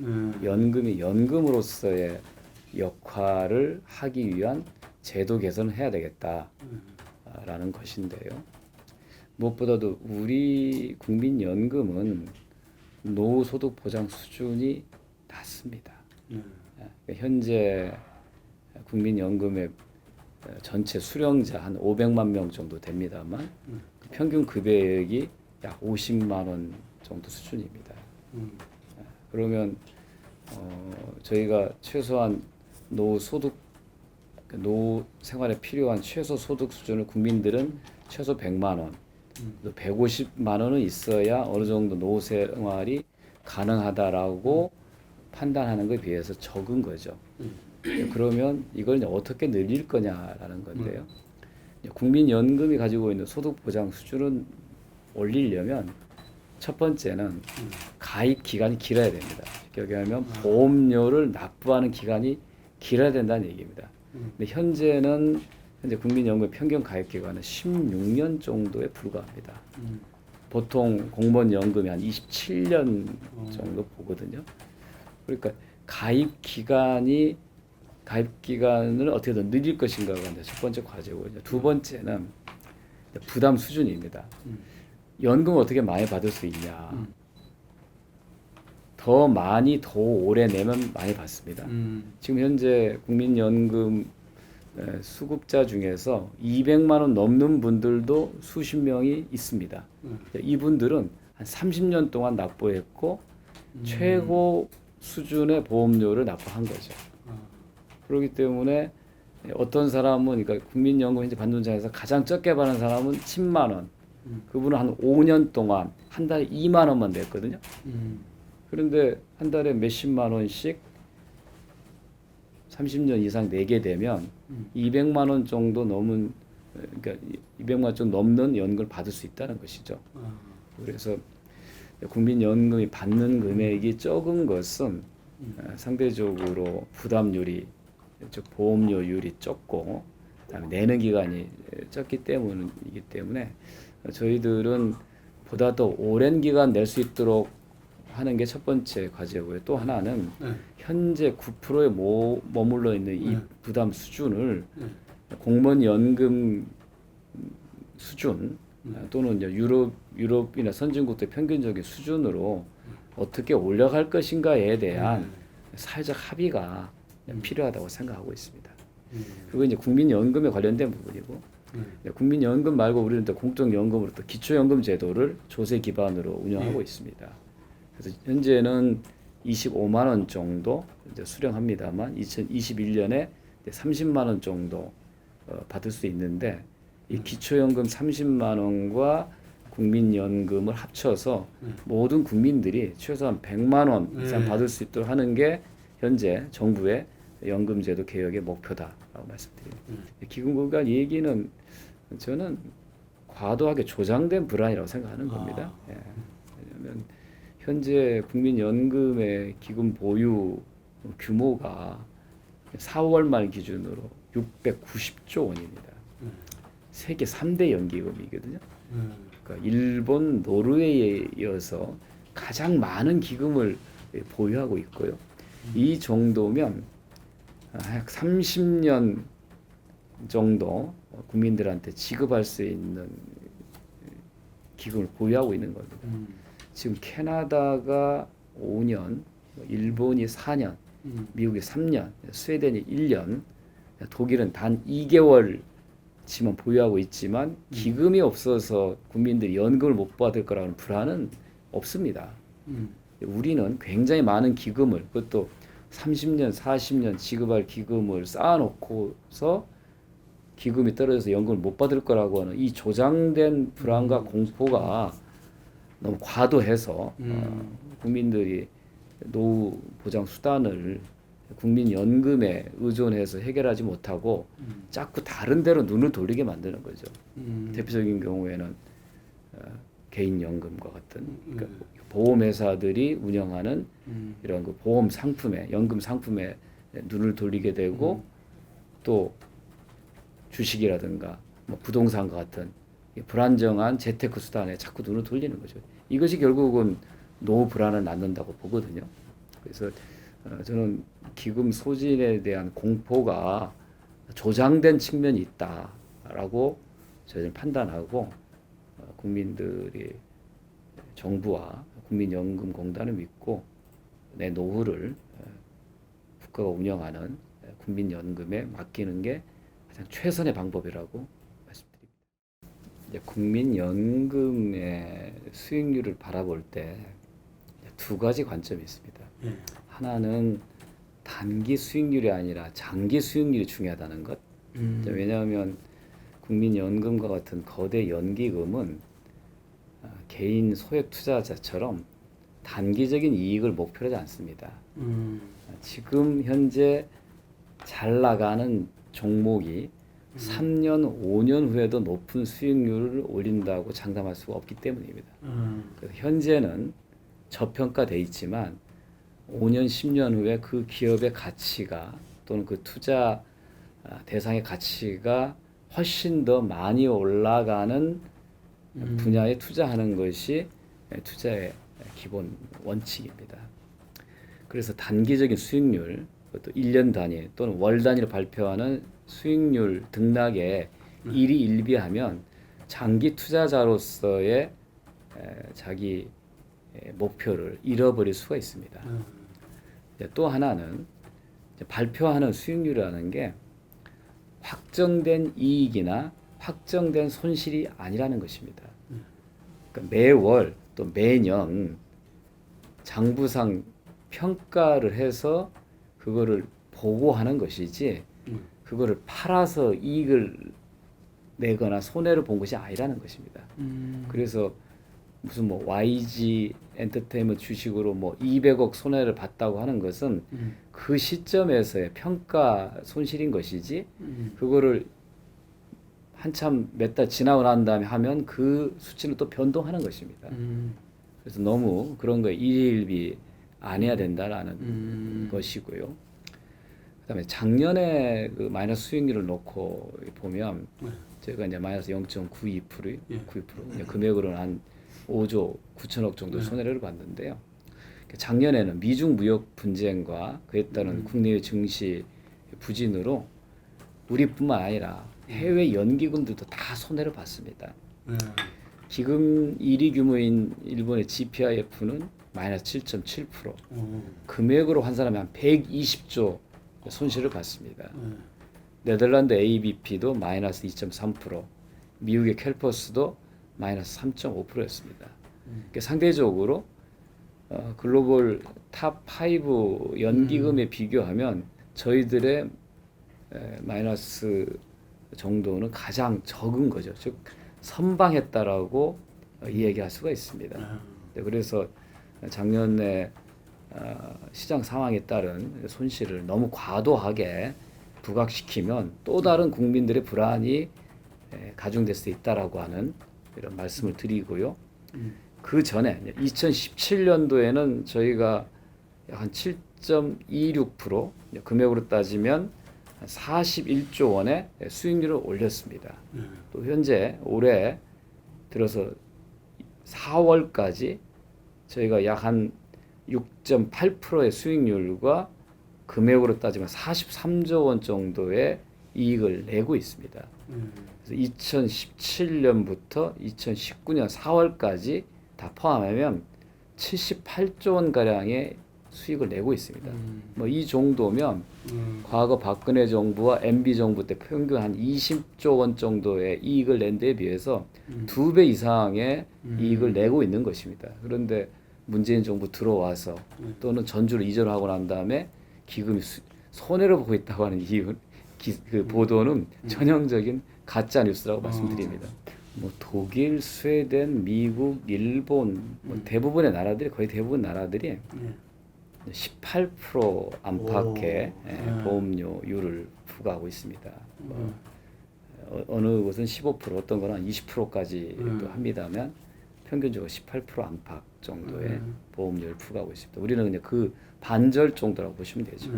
연금이 연금으로서의 역할을 하기 위한 제도 개선을 해야 되겠다라는 것인데요. 무엇보다도 우리 국민연금은 노후소득 보장 수준이 낮습니다. 현재 국민연금의 전체 수령자 한 500만 명 정도 됩니다만 평균 급여액이 약 50만 원 정도 수준입니다. 그러면 저희가 최소한 노후 생활에 필요한 최소 소득 수준을 국민들은 최소 100만 원, 150만 원은 있어야 어느 정도 노후 생활이 가능하다라고 판단하는 것에 비해서 적은 거죠. 그러면 이걸 어떻게 늘릴 거냐라는 건데요. 국민연금이 가지고 있는 소득 보장 수준을 올리려면 첫 번째는 가입 기간이 길어야 됩니다. 쉽게 얘기하면 보험료를 납부하는 기간이 길어야 된다는 얘기입니다. 근데 현재 국민연금 평균 가입 기간은 16년 정도에 불과합니다. 보통 공무원 연금이 한 27년 정도 보거든요. 그러니까 가입 기간을 어떻게든 늘릴 것인가가 첫 번째 과제고요. 두 번째는 부담 수준입니다. 연금을 어떻게 많이 받을 수 있냐. 더 많이 더 오래 내면 많이 받습니다. 지금 현재 국민연금 수급자 중에서 200만 원 넘는 분들도 수십 명이 있습니다. 이분들은 한 30년 동안 납부했고 최고 수준의 보험료를 납부한 거죠. 그렇기 때문에 어떤 사람은 그러니까 국민연금 현재 받는 자에서 가장 적게 받는 사람은 10만 원. 그분은 한 5년 동안 한 달에 2만 원만 냈거든요. 그런데 한 달에 몇십만 원씩 30년 이상 내게 되면 200만 원 정도 넘은 그러니까 200만 원 정도 넘는 연금을 받을 수 있다는 것이죠. 그래서 국민연금이 받는 금액이 적은 것은 상대적으로 부담률이 즉 보험료율이 적고 그다음에 내는 기간이 적기 때문이기 때문에 저희들은 보다 더 오랜 기간 낼 수 있도록 하는 게 첫 번째 과제고요. 또 하나는 현재 9%에 머물러 있는 이 부담 수준을 공무원 연금 수준 또는 유럽이나 선진국의 평균적인 수준으로 어떻게 올려갈 것인가에 대한 사회적 합의가 필요하다고 생각하고 있습니다. 그거 이제 국민연금에 관련된 부분이고 국민연금 말고 우리는 또 공적연금으로 또 기초연금 제도를 조세 기반으로 운영하고 있습니다. 그래서 현재는 25만 원 정도 이제 수령합니다만 2021년에 30만 원 정도 받을 수 있는데 이 기초연금 30만 원과 국민연금을 합쳐서 모든 국민들이 최소한 100만 원 이상 받을 수 있도록 하는 게 현재 정부의 연금제도 개혁의 목표다라고 말씀드립니다. 기금구간 얘기는 저는 과도하게 조장된 불안이라고 생각하는 겁니다. 왜냐하면 현재 국민연금의 기금 보유 규모가 4월 말 기준으로 690조 원입니다. 세계 3대 연기금이거든요. 그러니까 일본, 노르웨이에 이어서 가장 많은 기금을 보유하고 있고요. 이 정도면 약 30년 정도 국민들한테 지급할 수 있는 기금을 보유하고 있는 겁니다. 지금 캐나다가 5년, 일본이 4년, 미국이 3년, 스웨덴이 1년, 독일은 단 2개월치만 보유하고 있지만 기금이 없어서 국민들이 연금을 못 받을 거라는 불안은 없습니다. 우리는 굉장히 많은 기금을 그것도 30년, 40년 지급할 기금을 쌓아놓고서 기금이 떨어져서 연금을 못 받을 거라고 하는 이 조장된 불안과 공포가 너무 과도해서 국민들이 노후 보장 수단을 국민연금에 의존해서 해결하지 못하고 자꾸 다른 데로 눈을 돌리게 만드는 거죠. 대표적인 경우에는 개인연금과 같은 그러니까 보험회사들이 운영하는 이런 그 보험 상품에 연금 상품에 눈을 돌리게 되고 또 주식이라든가 뭐 부동산과 같은 불안정한 재테크 수단에 자꾸 눈을 돌리는 거죠. 이것이 결국은 노후 불안을 낳는다고 보거든요. 그래서 저는 기금 소진에 대한 공포가 조장된 측면이 있다라고 저희는 판단하고 국민들이 정부와 국민연금공단을 믿고 내 노후를 국가가 운영하는 국민연금에 맡기는 게 가장 최선의 방법이라고 말씀드립니다. 이제 국민연금의 수익률을 바라볼 때 두 가지 관점이 있습니다. 하나는 단기 수익률이 아니라 장기 수익률이 중요하다는 것. 왜냐하면 국민연금과 같은 거대 연기금은 개인 소액 투자자처럼 단기적인 이익을 목표로 하지 않습니다. 지금 현재 잘 나가는 종목이 3년, 5년 후에도 높은 수익률을 올린다고 장담할 수가 없기 때문입니다. 그래서 현재는 저평가돼 있지만 5년, 10년 후에 그 기업의 가치가 또는 그 투자 대상의 가치가 훨씬 더 많이 올라가는 분야에 투자하는 것이 투자의 기본 원칙입니다. 그래서 단기적인 수익률, 또 1년 단위 또는 월 단위로 발표하는 수익률 등락에 일희일비하면 장기 투자자로서의 자기 목표를 잃어버릴 수가 있습니다. 또 하나는 발표하는 수익률이라는 게 확정된 이익이나 확정된 손실이 아니라는 것입니다. 그러니까 매월 또 매년 장부상 평가를 해서 그거를 보고하는 것이지 그거를 팔아서 이익을 내거나 손해를 본 것이 아니라는 것입니다. 그래서 무슨 뭐 YG 엔터테인먼트 주식으로 뭐 200억 손해를 봤다고 하는 것은 그 시점에서의 평가 손실인 것이지 그거를 한참 몇 달 지나고 난 다음에 하면 그 수치는 또 변동하는 것입니다. 그래서 너무 그런 거에 일희일비 안 해야 된다라는 것이고요. 그다음에 작년에 그 마이너스 수익률을 놓고 보면 저희가 이제 마이너스 0.92%, 92% 금액으로는 한 5조 9천억 정도 손해를 봤는데요. 작년에는 미중 무역 분쟁과 그에 따른 국내외 증시 부진으로 우리뿐만 아니라 해외 연기금들도 다 손해를 봤습니다. 기금 1위 규모인 일본의 GPIF는 마이너스 7.7%, 금액으로 환산하면 한 120조 손실을 봤습니다. 네덜란드 ABP도 마이너스 2.3%, 미국의 캘퍼스도 마이너스 3.5%였습니다. 그러니까 상대적으로 글로벌 탑 5 연기금에 비교하면 저희들의 마이너스 정도는 가장 적은 거죠. 즉 선방했다라고 이야기할 수가 있습니다. 그래서 작년에 시장 상황에 따른 손실을 너무 과도하게 부각시키면 또 다른 국민들의 불안이 가중될 수 있다라고 하는 이런 말씀을 드리고요. 그 전에 2017년도에는 저희가 약 한 7.26% 금액으로 따지면 41조 원의 수익률을 올렸습니다. 또 현재 올해 들어서 4월까지 저희가 약 한 6.8%의 수익률과 금액으로 따지면 43조 원 정도의 이익을 내고 있습니다. 그래서 2017년부터 2019년 4월까지 다 포함하면 78조 원 가량의 수익을 내고 있습니다. 뭐 이 정도면 과거 박근혜 정부와 MB 정부 때 평균 한 20조 원 정도의 이익을 낸 데에 비해서 2배 이상의 이익을 내고 있는 것입니다. 그런데 문재인 정부 들어와서 또는 전주를 이전하고 난 다음에 기금이 손해를 보고 있다고 하는 그 보도는 전형적인 가짜 뉴스라고 말씀드립니다. 뭐 독일, 스웨덴, 미국, 일본 뭐 대부분의 나라들이 거의 대부분 나라들이 18% 안팎의 보험료율을 부과하고 있습니다. 어느 곳은 15%, 어떤 거는 20%까지도 합니다만 평균적으로 18% 안팎 정도의 보험료를 부과하고 있습니다. 우리는 그냥 그 반절 정도라고 보시면 되죠.